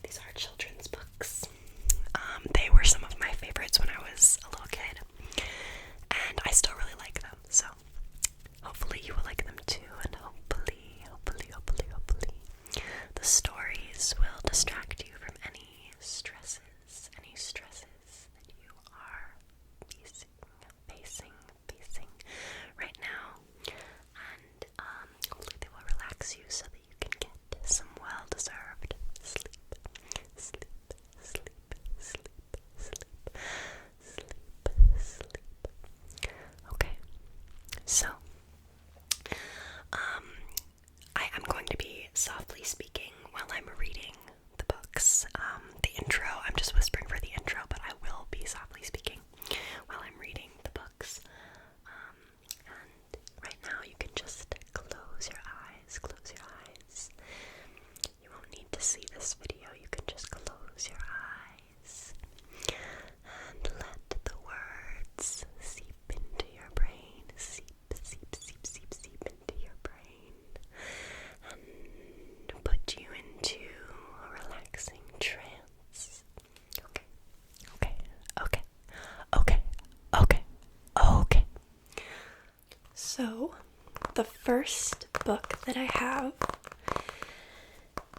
These are children's books. They were some of my favorites when I was a little kid, and I still really like them, so hopefully you will like them too, and hopefully, the stories will distract you from any stresses that you are facing right now, and hopefully they will relax you so that you can get some well-deserved sleep. Okay, so I am going to be softly speaking while I'm reading the books. The intro, I'm just whispering for the intro, but I will be softly speaking while I'm reading the books. And right now you can just close your eyes. You won't need to see this video, you can just close your eyes and let the words seep into your brain, seep into your brain, and put you into a relaxing trance. Okay. So, the first book that I have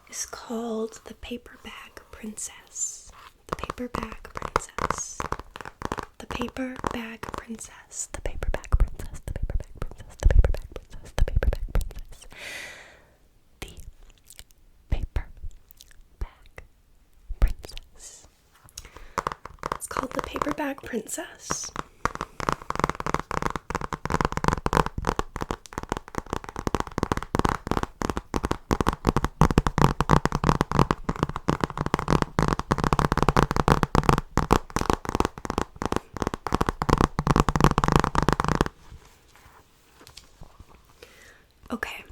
is called The Paper Bag Princess. The Paper Bag Princess. The Paper Bag Princess. The Paper Bag Princess. The Paper Bag Princess. The Paper Bag Princess. The Paper Bag Princess. The Paper Bag Princess. It's called The Paper Bag Princess. Okay.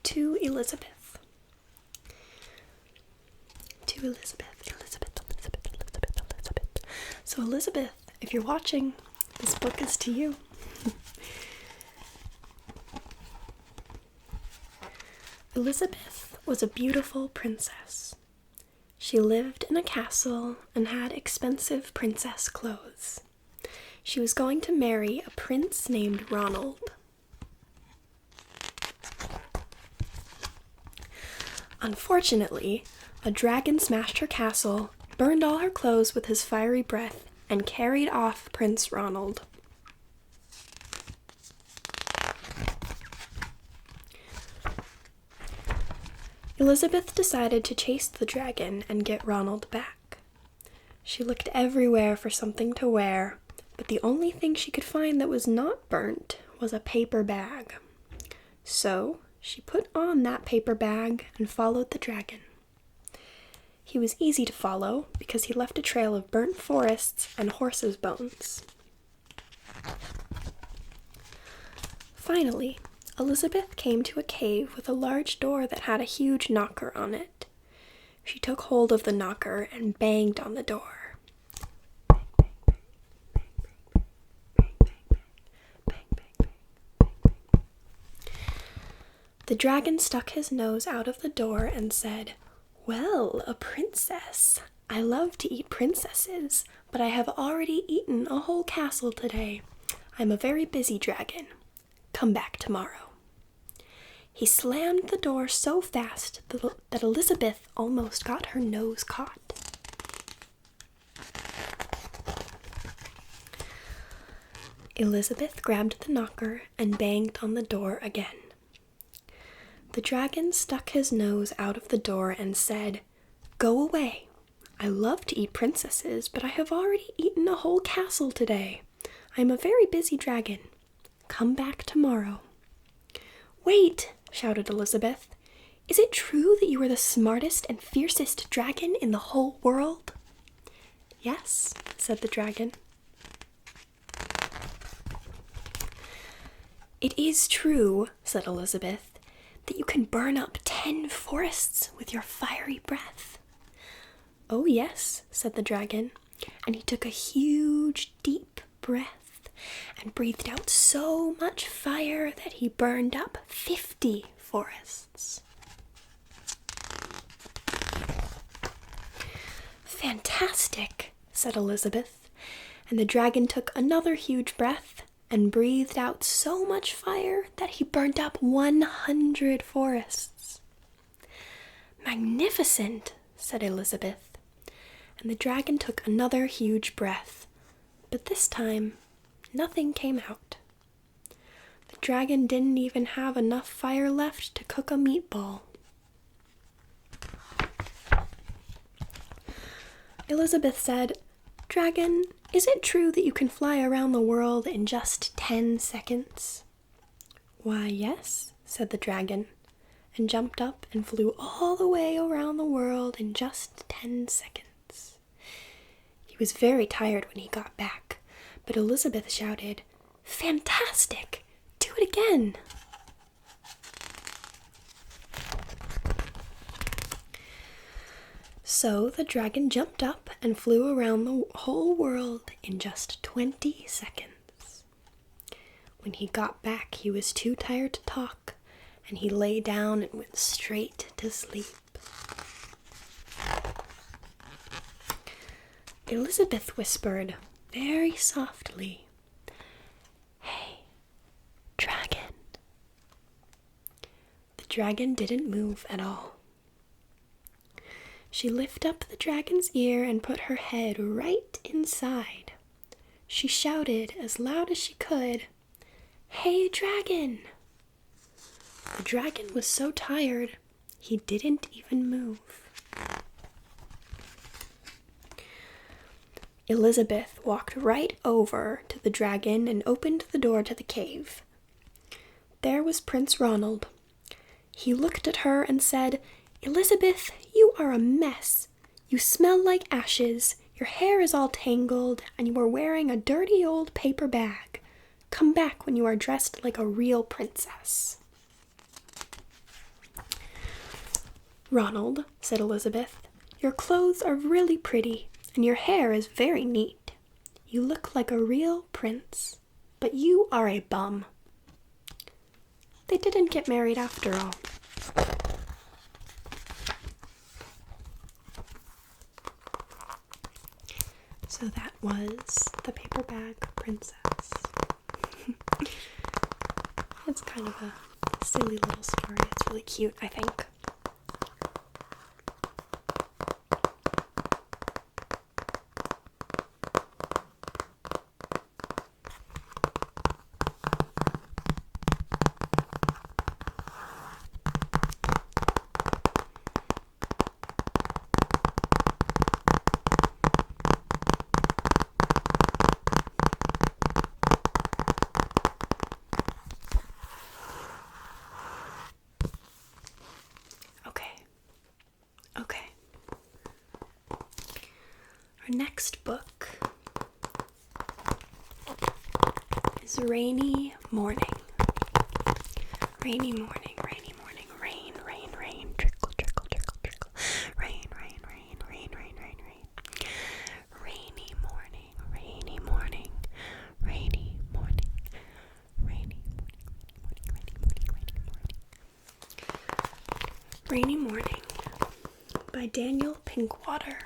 To Elizabeth. So Elizabeth, if you're watching, this book is to you. Elizabeth was a beautiful princess. She lived in a castle and had expensive princess clothes. She was going to marry a prince named Ronald. Unfortunately, a dragon smashed her castle, burned all her clothes with his fiery breath, and carried off Prince Ronald. Elizabeth decided to chase the dragon and get Ronald back. She looked everywhere for something to wear, but the only thing she could find that was not burnt was a paper bag. So she put on that paper bag and followed the dragon. He was easy to follow because he left a trail of burnt forests and horses' bones. Finally, Elizabeth came to a cave with a large door that had a huge knocker on it. She took hold of the knocker and banged on the door. The dragon stuck his nose out of the door and said, "Well, a princess. I love to eat princesses, but I have already eaten a whole castle today. I'm a very busy dragon. Come back tomorrow." He slammed the door so fast that Elizabeth almost got her nose caught. Elizabeth grabbed the knocker and banged on the door again. The dragon stuck his nose out of the door and said, "Go away. I love to eat princesses, but I have already eaten a whole castle today. I'm a very busy dragon. Come back tomorrow." "Wait!" shouted Elizabeth. "Is it true that you are the smartest and fiercest dragon in the whole world?" "Yes," said the dragon. "It is true," said Elizabeth, "that you can burn up 10 forests with your fiery breath." "Oh yes," said the dragon. and he took a huge, deep breath and breathed out so much fire that he burned up 50 forests. "Fantastic," said Elizabeth, and the dragon took another huge breath and breathed out so much fire that he burnt up 100 forests. "Magnificent," said Elizabeth, and the dragon took another huge breath, but this time nothing came out. The dragon didn't even have enough fire left to cook a meatball. Elizabeth said, "Dragon, is it true that you can fly around the world in just 10 seconds? "Why, yes," said the dragon, and jumped up and flew all the way around the world in just 10 seconds. He was very tired when he got back, but Elizabeth shouted, "Fantastic! Do it again!" So the dragon jumped up and flew around the whole world in just 20 seconds. When he got back, he was too tired to talk, and he lay down and went straight to sleep. Elizabeth whispered very softly, "Hey, dragon." The dragon didn't move at all. She lifted up the dragon's ear and put her head right inside. She shouted as loud as she could, "Hey, dragon!" The dragon was so tired, he didn't even move. Elizabeth walked right over to the dragon and opened the door to the cave. There was Prince Ronald. He looked at her and said, "Elizabeth, you are a mess. You smell like ashes, your hair is all tangled, and you are wearing a dirty old paper bag. Come back when you are dressed like a real princess." "Ronald," said Elizabeth, "your clothes are really pretty, and your hair is very neat. You look like a real prince, but you are a bum." They didn't get married after all. So that was The Paper Bag Princess. It's kind of a silly little story. It's really cute, I think. Okay. Our next book is Rainy Morning. Rainy morning, rainy morning, rain, rain, rain, trickle, trickle, trickle, trickle, rain, rain, rain, rain, rain, rain, rain. Rainy morning, rainy morning, rainy morning, rainy morning, rainy morning, rainy morning. Rainy Morning by Daniel Pinkwater.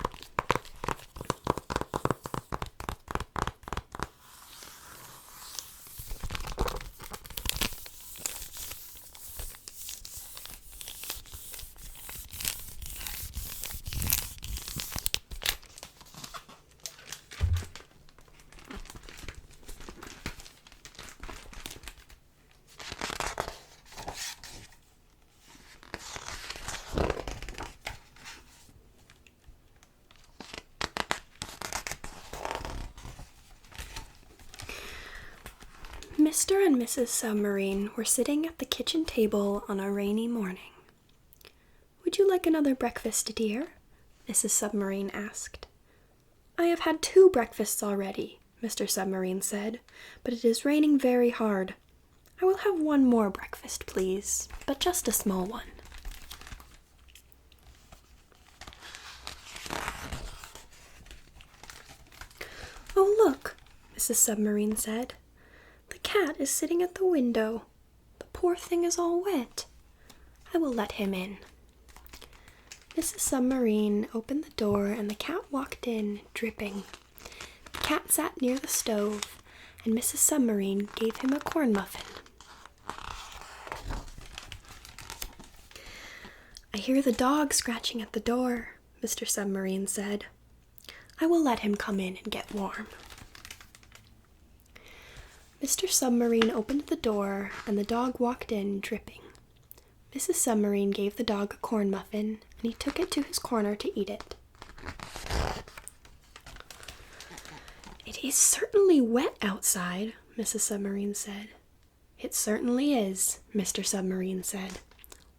Mr. and Mrs. Submarine were sitting at the kitchen table on a rainy morning. "Would you like another breakfast, dear?" Mrs. Submarine asked. "I have had 2 breakfasts already," Mr. Submarine said, "but it is raining very hard. I will have 1 more breakfast, please, but just a small one." "Oh, look," Mrs. Submarine said. "The cat is sitting at the window. The poor thing is all wet. I will let him in." Mrs. Submarine opened the door and the cat walked in, dripping. The cat sat near the stove, and Mrs. Submarine gave him a corn muffin. "I hear the dog scratching at the door," Mr. Submarine said. "I will let him come in and get warm." Mr. Submarine opened the door, and the dog walked in, dripping. Mrs. Submarine gave the dog a corn muffin, and he took it to his corner to eat it. "It is certainly wet outside," Mrs. Submarine said. "It certainly is," Mr. Submarine said.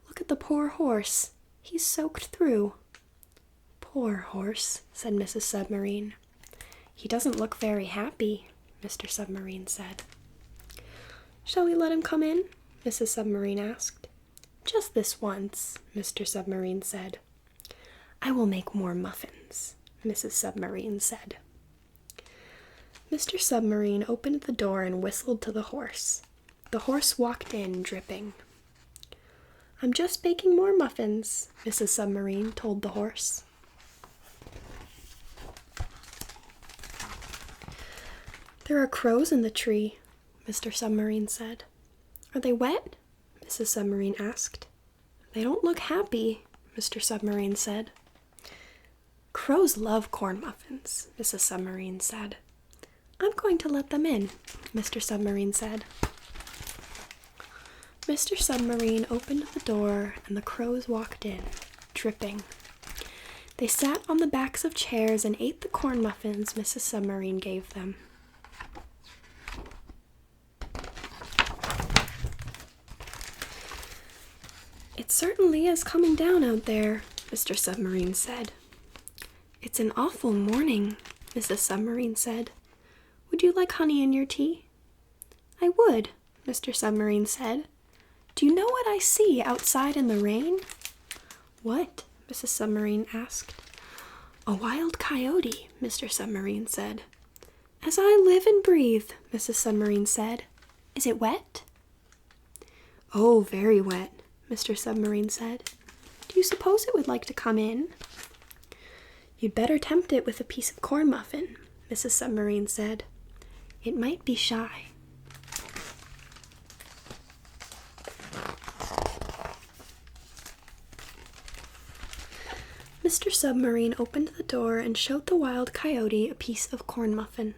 "Look at the poor horse. He's soaked through." "Poor horse," said Mrs. Submarine. "He doesn't look very happy," Mr. Submarine said. "Shall we let him come in?" Mrs. Submarine asked. "Just this once," Mr. Submarine said. "I will make more muffins," Mrs. Submarine said. Mr. Submarine opened the door and whistled to the horse. The horse walked in, dripping. "I'm just baking more muffins," Mrs. Submarine told the horse. "There are crows in the tree," Mr. Submarine said. "Are they wet?" Mrs. Submarine asked. "They don't look happy," Mr. Submarine said. "Crows love corn muffins," Mrs. Submarine said. "I'm going to let them in," Mr. Submarine said. Mr. Submarine opened the door and the crows walked in, dripping. They sat on the backs of chairs and ate the corn muffins Mrs. Submarine gave them. "It certainly is coming down out there," Mr. Submarine said. "It's an awful morning," Mrs. Submarine said. "Would you like honey in your tea?" "I would," Mr. Submarine said. "Do you know what I see outside in the rain?" "What?" Mrs. Submarine asked. "A wild coyote," Mr. Submarine said. "As I live and breathe," Mrs. Submarine said. "Is it wet?" "Oh, very wet," Mr. Submarine said. "Do you suppose it would like to come in?" "You'd better tempt it with a piece of corn muffin," Mrs. Submarine said. "It might be shy." Mr. Submarine opened the door and showed the wild coyote a piece of corn muffin.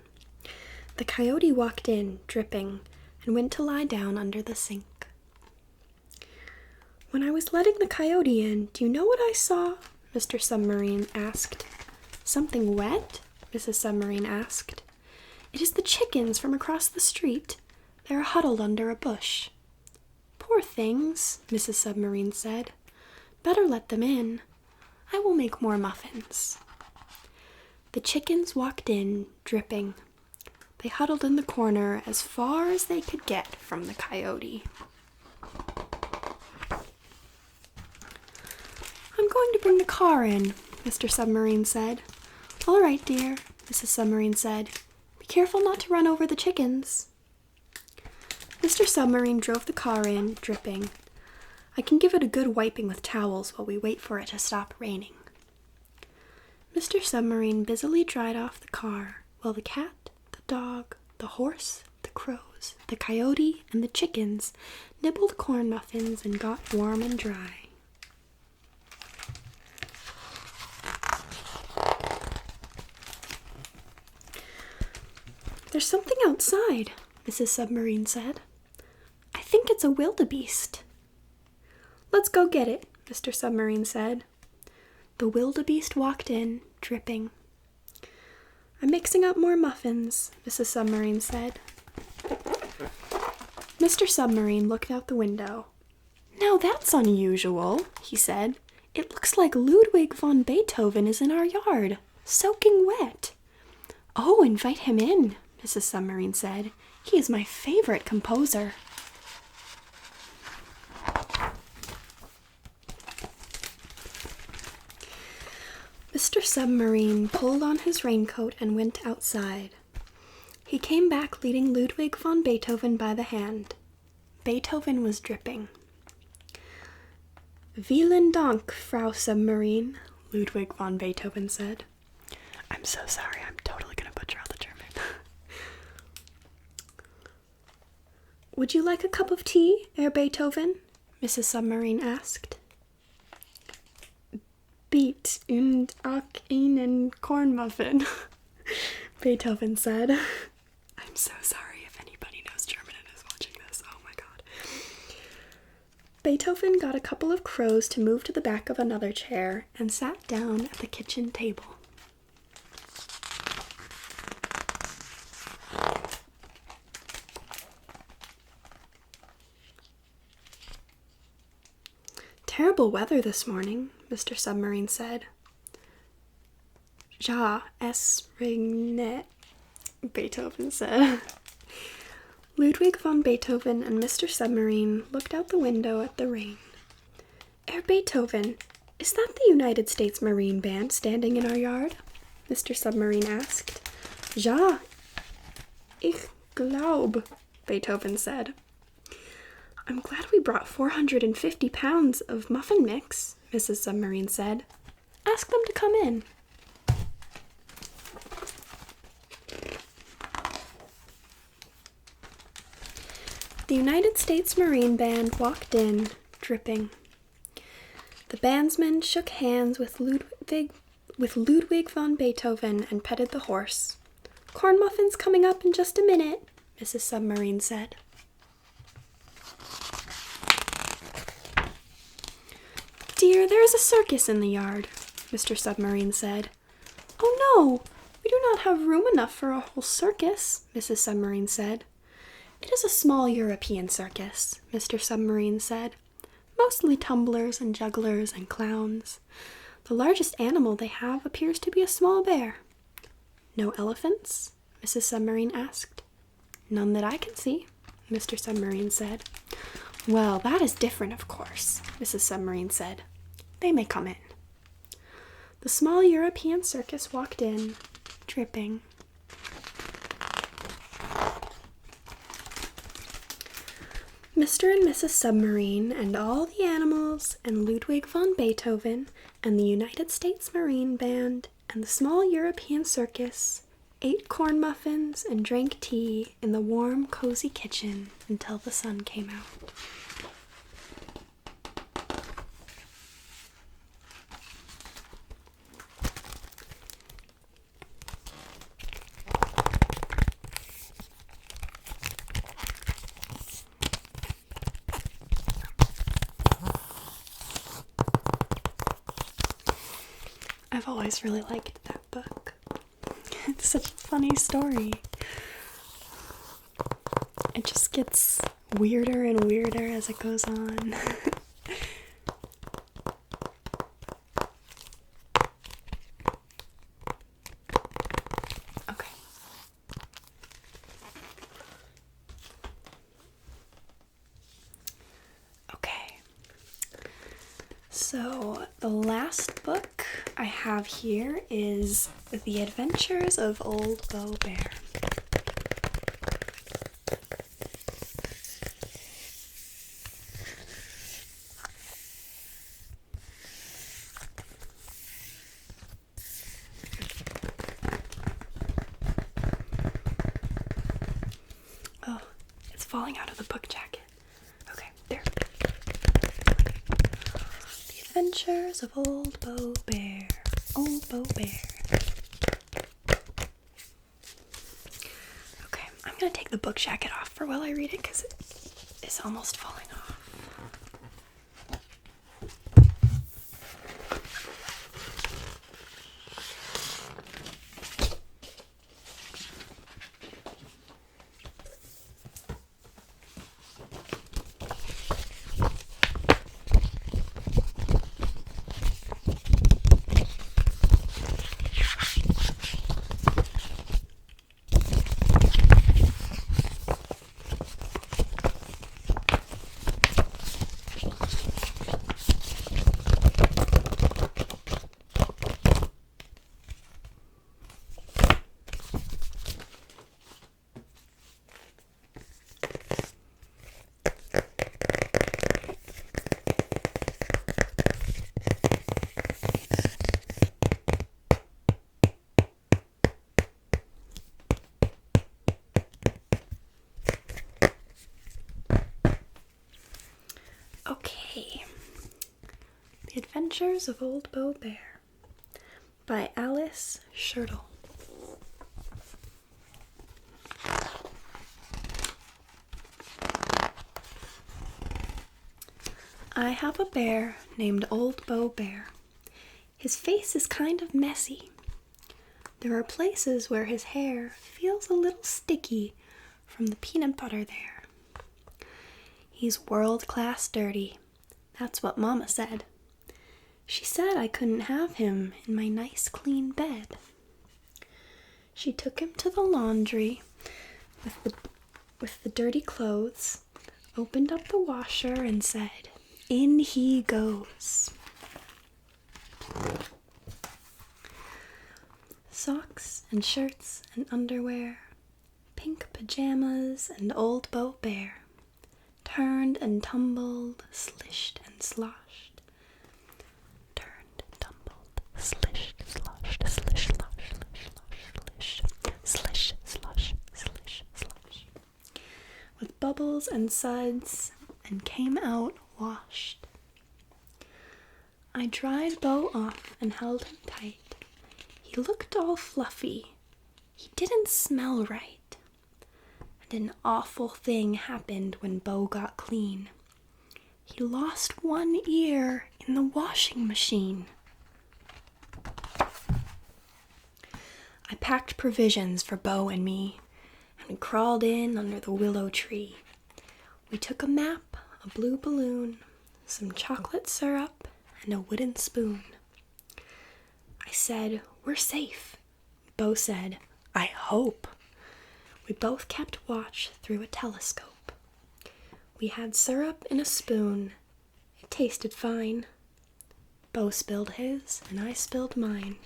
The coyote walked in, dripping, and went to lie down under the sink. "When I was letting the coyote in, do you know what I saw?" Mr. Submarine asked. "Something wet?" Mrs. Submarine asked. "It is the chickens from across the street. They are huddled under a bush." "Poor things," Mrs. Submarine said. "Better let them in. I will make more muffins." The chickens walked in, dripping. They huddled in the corner as far as they could get from the coyote. "I'm going to bring the car in," Mr. Submarine said. "All right, dear," Mrs. Submarine said. "Be careful not to run over the chickens." Mr. Submarine drove the car in, dripping. "I can give it a good wiping with towels while we wait for it to stop raining." Mr. Submarine busily dried off the car while the cat, the dog, the horse, the crows, the coyote, and the chickens nibbled corn muffins and got warm and dry. "There's something outside," Mrs. Submarine said. "I think it's a wildebeest." "Let's go get it," Mr. Submarine said. The wildebeest walked in, dripping. "I'm mixing up more muffins," Mrs. Submarine said. Mr. Submarine looked out the window. "Now that's unusual," he said. "It looks like Ludwig von Beethoven is in our yard, soaking wet." "Oh, invite him in," Mrs. Submarine said. "He is my favorite composer." Mr. Submarine pulled on his raincoat and went outside. He came back leading Ludwig von Beethoven by the hand. Beethoven was dripping. Vielen Dank, Frau Submarine, Ludwig von Beethoven said. I'm so sorry, I'm totally going to butcher all the German. Would you like a cup of tea, Herr Beethoven? Mrs. Submarine asked. Beet und auch einen Kornmuffin, Beethoven said. I'm so sorry if anybody knows German and is watching this. Oh my god. Beethoven got a couple of crows to move to the back of another chair and sat down at the kitchen table. Terrible weather this morning, Mr. Submarine said. Ja, es regnet, Beethoven said. Ludwig von Beethoven and Mr. Submarine looked out the window at the rain. Herr Beethoven, is that the United States Marine Band standing in our yard? Mr. Submarine asked. Ja, ich glaub, Beethoven said. I'm glad we brought 450 pounds of muffin mix, Mrs. Submarine said. Ask them to come in. The United States Marine Band walked in, dripping. The bandsman shook hands with Ludwig von Beethoven and petted the horse. Corn muffins coming up in just a minute, Mrs. Submarine said. Dear, there is a circus in the yard, Mr. Submarine said. Oh no, we do not have room enough for a whole circus, Mrs. Submarine said. It is a small European circus, Mr. Submarine said. Mostly tumblers and jugglers and clowns. The largest animal they have appears to be a small bear. No elephants? Mrs. Submarine asked. None that I can see, Mr. Submarine said. Well, that is different, of course, Mrs. Submarine said. They may come in. The small European circus walked in, dripping. Mr. and Mrs. Submarine and all the animals and Ludwig von Beethoven and the United States Marine Band and the small European circus ate corn muffins and drank tea in the warm, cozy kitchen until the sun came out. I've always really liked that book. It's such a funny story. It just gets weirder and weirder as it goes on. Okay. Okay. So, the last book I have here is The Adventures of Old Bo Bear. Oh, it's falling out of the book jacket. Okay, there. The Adventures of Old Bo Bear. Old Bo Bear. Okay, I'm gonna take the book jacket off for while I read it because it's almost falling off. Adventures of Old Bo Bear by Alice Schertle. I have a bear named Old Bo Bear. His face is kind of messy. There are places where his hair feels a little sticky from the peanut butter there. He's world-class dirty. That's what Mama said. She said I couldn't have him in my nice clean bed. She took him to the laundry with the dirty clothes, opened up the washer and said, "In he goes." Socks and shirts and underwear, pink pajamas and Old Bo Bear, turned and tumbled, slished and sloshed. Turned and tumbled, slished, sloshed, slish, slosh, slish, slish, slosh, slish, slosh. With bubbles and suds, and came out washed. I dried Bo off and held him tight. He looked all fluffy. He didn't smell right. And an awful thing happened when Bo got clean. He lost one ear in the washing machine. I packed provisions for Bo and me, and we crawled in under the willow tree. We took a map, a blue balloon, some chocolate syrup, and a wooden spoon. I said, "We're safe." Bo said, "I hope." We both kept watch through a telescope. We had syrup in a spoon. It tasted fine. Bo spilled his, and I spilled mine.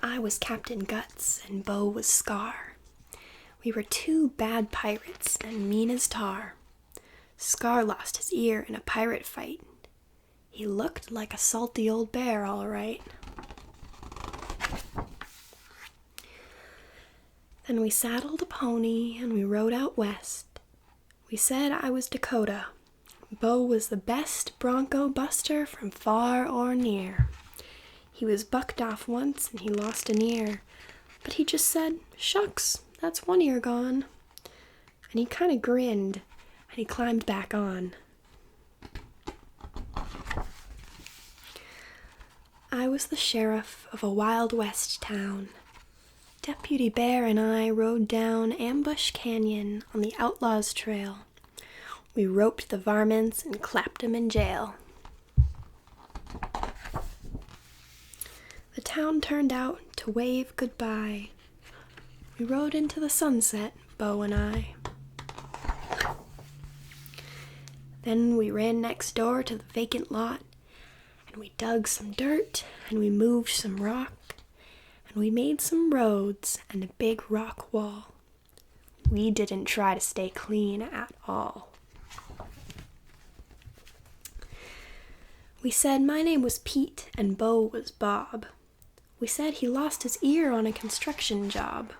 I was Captain Guts, and Bo was Scar. We were two bad pirates and mean as tar. Scar lost his ear in a pirate fight. He looked like a salty old bear, all right. Then we saddled a pony and we rode out west. We said I was Dakota. Bo was the best bronco buster from far or near. He was bucked off once and he lost an ear, but he just said, "Shucks, that's one ear gone." And he kind of grinned and he climbed back on. I was the sheriff of a Wild West town. Deputy Bear and I rode down Ambush Canyon on the Outlaws' Trail. We roped the varmints and clapped 'em in jail. The town turned out to wave goodbye. We rode into the sunset, Bo and I. Then we ran next door to the vacant lot, and we dug some dirt, and we moved some rock, and we made some roads and a big rock wall. We didn't try to stay clean at all. We said my name was Pete and Bo was Bob. We said he lost his ear on a construction job.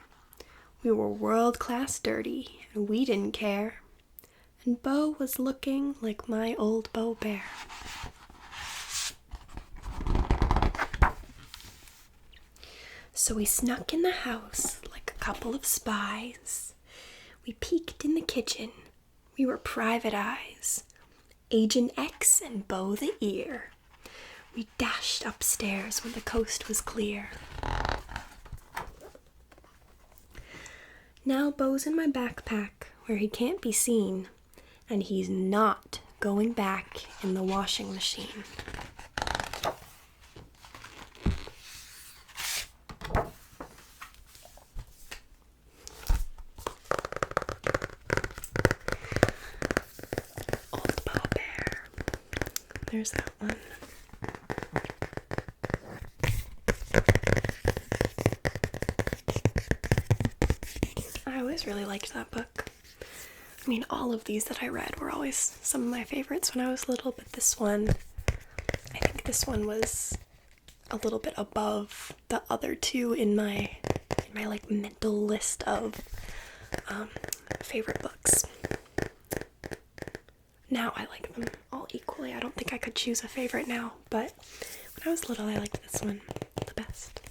We were world-class dirty, and we didn't care. And Bo was looking like my Old Bo Bear. So we snuck in the house like a couple of spies. We peeked in the kitchen. We were private eyes. Agent X and Bo the Ear. We dashed upstairs when the coast was clear. Now Bo's in my backpack where he can't be seen, and he's not going back in the washing machine. Old Bo Bear. There's that one. I always really liked that book. I mean, all of these that I read were always some of my favorites when I was little, but this one, I think this one was a little bit above the other two in my like mental list of favorite books. Now I like them all equally. I don't think I could choose a favorite now, but when I was little, I liked this one the best.